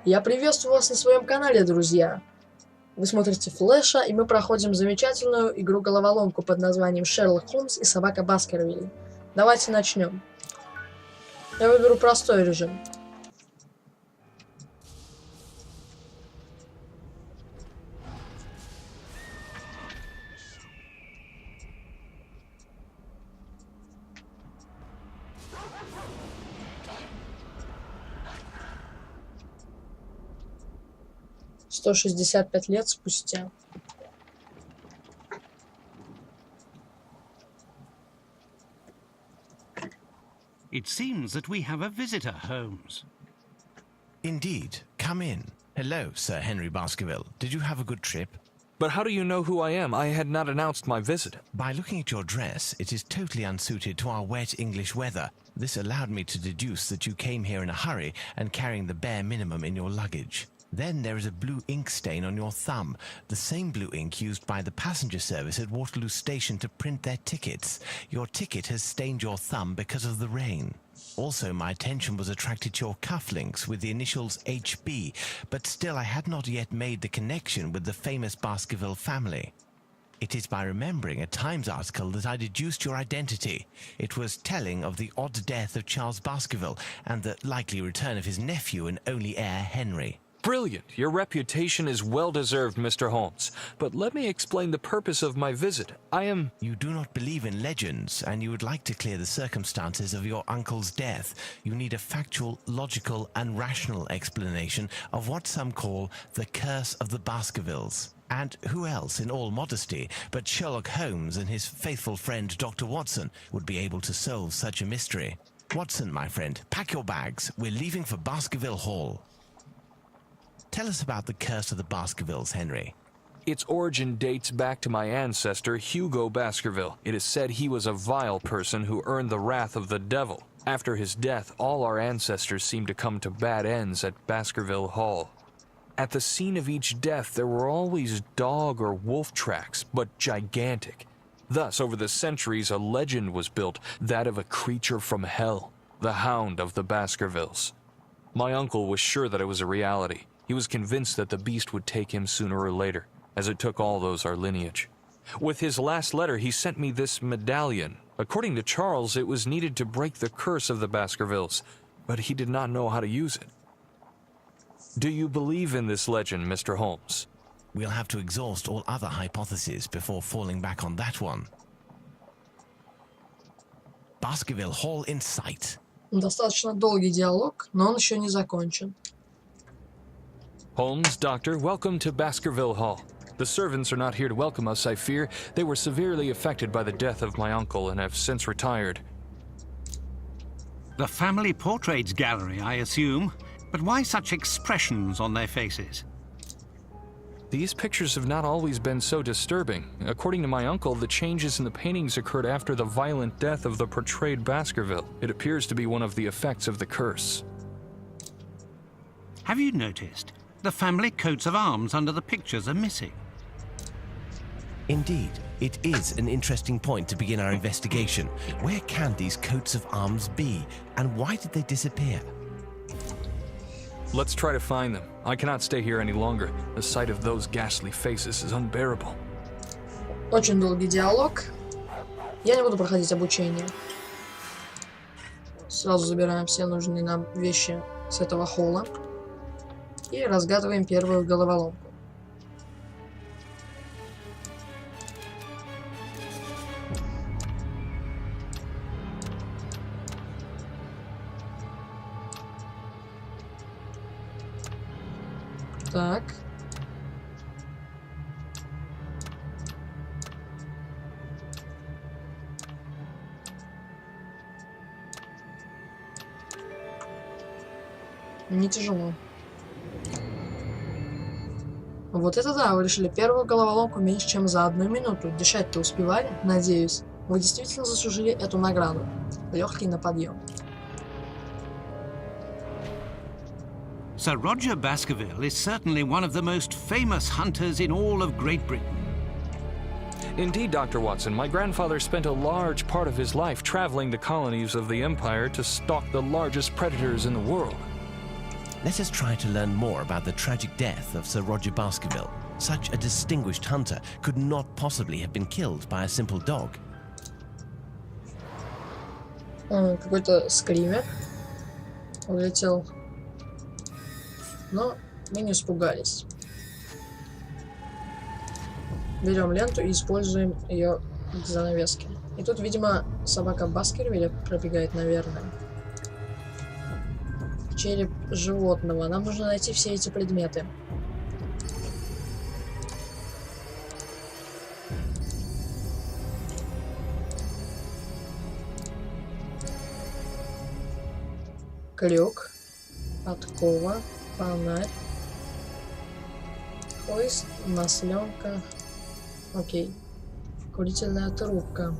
Я приветствую вас на своем канале, друзья! Вы смотрите Флэша, и мы проходим замечательную игру-головоломку под названием Шерлок, Холмс и собака Баскервилей. Давайте начнем. Я выберу простой режим. «165 лет спустя». It seems that we have a visitor, Holmes. Indeed. Come in. Hello, Sir Henry Baskerville. Did you have a good trip? But how do you know who I am? I had not announced my visit. By looking at your dress, it is totally unsuited to our wet English weather. This allowed me to deduce that you came here in a hurry and carrying the bare minimum in your luggage. Then there is a blue ink stain on your thumb, the same blue ink used by the passenger service at Waterloo Station to print their tickets. Your ticket has stained your thumb because of the rain. Also, my attention was attracted to your cufflinks with the initials HB, but still I had not yet made the connection with the famous Baskerville family. It is by remembering a Times article that I deduced your identity. It was telling of the odd death of Charles Baskerville and the likely return of his nephew and only heir, Henry. Brilliant. Your reputation is well-deserved, Mr. Holmes. But let me explain the purpose of my visit. You do not believe in legends, and you would like to clear the circumstances of your uncle's death. You need a factual, logical, and rational explanation of what some call the curse of the Baskervilles. And who else, in all modesty, but Sherlock Holmes and his faithful friend Dr. Watson would be able to solve such a mystery? Watson, my friend, pack your bags. We're leaving for Baskerville Hall. Tell us about the curse of the Baskervilles, Henry. Its origin dates back to my ancestor, Hugo Baskerville. It is said he was a vile person who earned the wrath of the devil. After his death, all our ancestors seemed to come to bad ends at Baskerville Hall. At the scene of each death, there were always dog or wolf tracks, but gigantic. Thus, over the centuries, a legend was built, that of a creature from hell, the Hound of the Baskervilles. My uncle was sure that it was a reality. He was convinced that the beast would take him sooner or later, as it took all those our lineage. With his last letter, he sent me this medallion. According to Charles, it was needed to break the curse of the Baskervilles, but he did not know how to use it. Do you believe in this legend, Mr. Holmes? We'll have to exhaust all other hypotheses before falling back on that one. Baskerville Hall in sight. Достаточно долгий диалог, но он еще не закончен. Holmes, Doctor, welcome to Baskerville Hall. The servants are not here to welcome us, I fear. They were severely affected by the death of my uncle and have since retired. The family portraits gallery, I assume. But why such expressions on their faces? These pictures have not always been so disturbing. According to my uncle, the changes in the paintings occurred after the violent death of the portrayed Baskerville. It appears to be one of the effects of the curse. Have you noticed? The family coats of arms under the pictures are missing. Indeed, it is an interesting point to begin our investigation. Where can these coats of arms be, and why did they disappear? Let's try to find them. I cannot stay here any longer. The sight of those ghastly faces is unbearable. Очень долгий диалог. Я не буду проходить обучение. Сразу забираем все нужные нам вещи с этого холла. И разгадываем первую головоломку. Так. Не тяжело. Вот это да, вы решили первую головоломку меньше, чем за 1 минуту. Дышать-то успевали? Надеюсь. Вы действительно заслужили эту награду. Легкий на подъем. Sir Roger Baskerville is certainly one of the most famous hunters in all of Great Britain. Indeed, Dr. Watson, my grandfather spent a large part of his life traveling the colonies of the Empire to stalk the largest predators in the world. Let us try to learn more about the tragic death of Sir Roger Baskerville. Such a distinguished hunter could not possibly have been killed by a simple dog. Какой-то скример улетел. Но мы не испугались. Берем ленту и используем ее для занавески. И тут, видимо, собака Баскервилля пробегает, наверное. Череп животного. Нам нужно найти все эти предметы. Крюк, подкова, фонарь, хвост, масленка. Окей. Курительная трубка.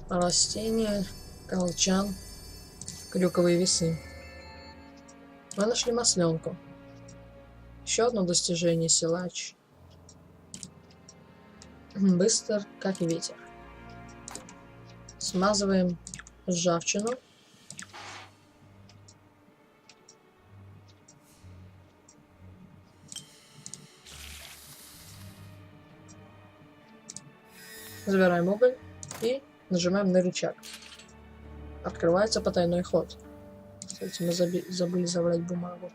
Растение, колчан, крюковые весы. Мы нашли масленку. Еще одно достижение силач. Быстр, как ветер. Смазываем ржавчину. Забираем уголь и нажимаем на рычаг. Открывается потайной ход. Кстати, мы забыли забрать бумагу.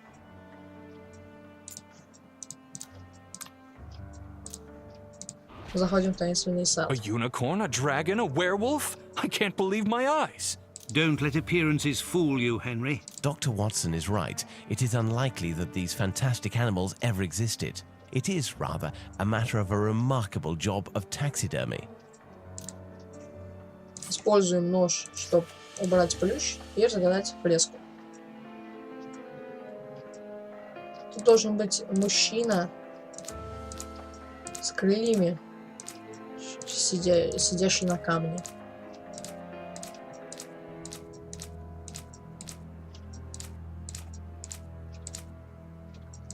Заходим в таинственный сад. A unicorn, a dragon, a werewolf? I can't believe my eyes. Don't let appearances fool you, Henry. Dr. Watson is right. It is unlikely that these fantastic animals ever existed. It is, rather, a matter of a remarkable job of taxidermy. Используем нож, чтобы убрать плющ и разгадать блеску. Тут должен быть мужчина с крыльями, сидящий на камне.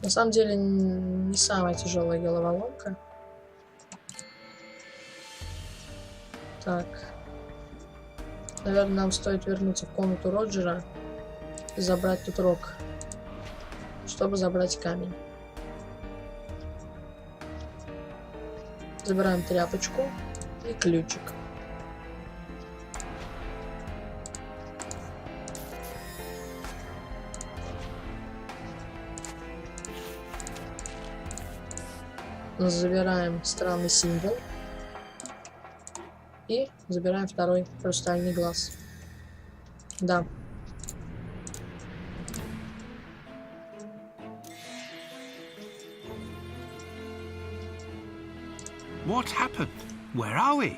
На самом деле не самая тяжелая головоломка. Так. Наверное, нам стоит вернуться в комнату Роджера и забрать тут рог, чтобы забрать камень. Забираем тряпочку и ключик. Забираем странный символ. И забираем второй хрустальный глаз. Да. What happened? Where are we?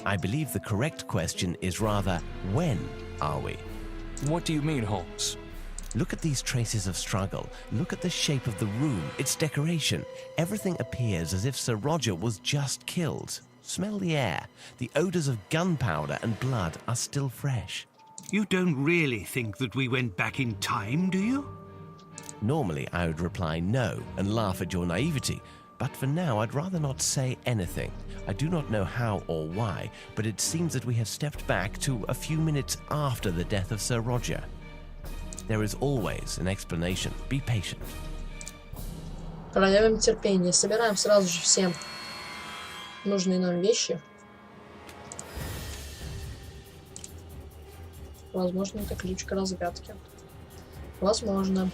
I believe the correct question is rather, when are we? What do you mean, Holmes? Look at these traces of struggle. Look at the shape of the room, its decoration. Everything appears as if Sir Roger was just killed. Smell the air. The odours of gunpowder and blood are still fresh. You don't really think that we went back in time, do you? Normally, I would reply no and laugh at your naivety, but for now, I'd rather not say anything. I do not know how or why, but it seems that we have stepped back to a few minutes after the death of Sir Roger. There is always an explanation. Be patient. Проявим терпение. Собираем сразу же все нужные нам вещи. Возможно, это ключ к разгадке. Возможно.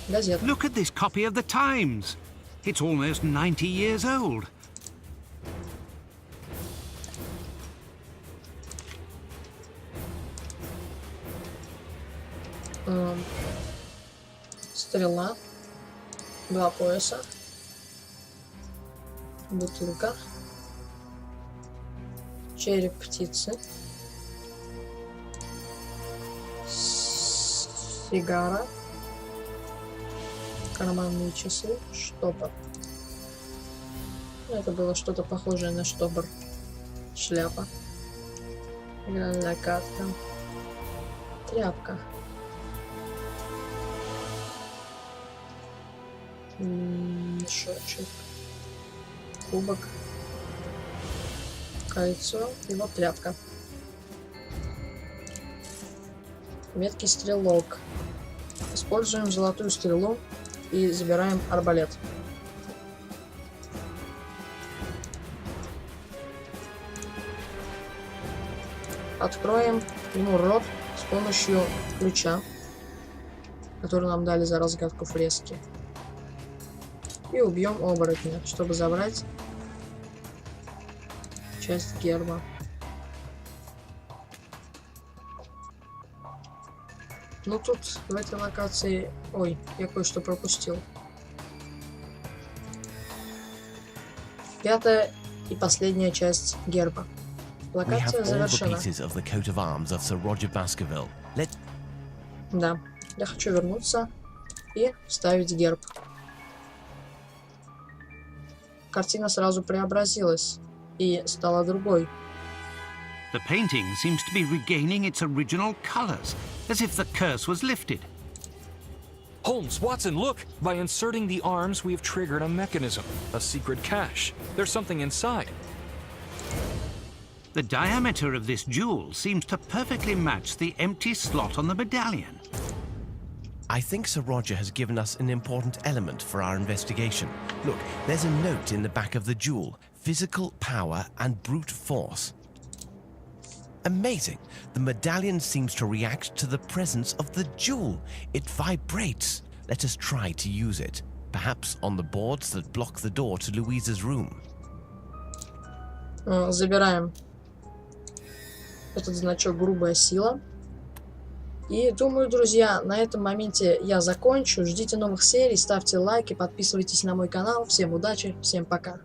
Газета. Look at this copy of the Times. It's almost 90 years old. Стрела. 2 пояса. Бутылка. Череп птицы. Сигара. Карманные часы. Штопор. Это было что-то похожее на штопор. Шляпа. Игральная картка. Тряпка. Мешочек. Кубок. Кольцо и вот тряпка. Меткий стрелок. Используем золотую стрелу и забираем арбалет. Откроем ему рот с помощью ключа, который нам дали за разгадку фрески. И убьем оборотня, чтобы забрать часть герба. Ну тут в этой локации... Ой, я кое-что пропустил. 5-я и последняя часть герба. Локация завершена. Да, я хочу вернуться и вставить герб. Картина сразу преобразилась и стала другой. The painting seems to be regaining its original colors, as if the curse was lifted. Holmes, Watson, look! By inserting the arms, we have triggered a mechanism, a secret cache. There's something inside. The diameter of this jewel seems to perfectly match the empty slot on the medallion. I think Sir Roger has given us an important element for our investigation. Look, there's a note in the back of the jewel. Physical power and brute force. Amazing! The medallion seems to react to the presence of the jewel. It vibrates. Let us try to use it. Perhaps on the boards that block the door to Louisa's room. Забираем этот значок «Грубая сила». И думаю, друзья, на этом моменте я закончу. Ждите новых серий, ставьте лайки, подписывайтесь на мой канал. Всем удачи, всем пока.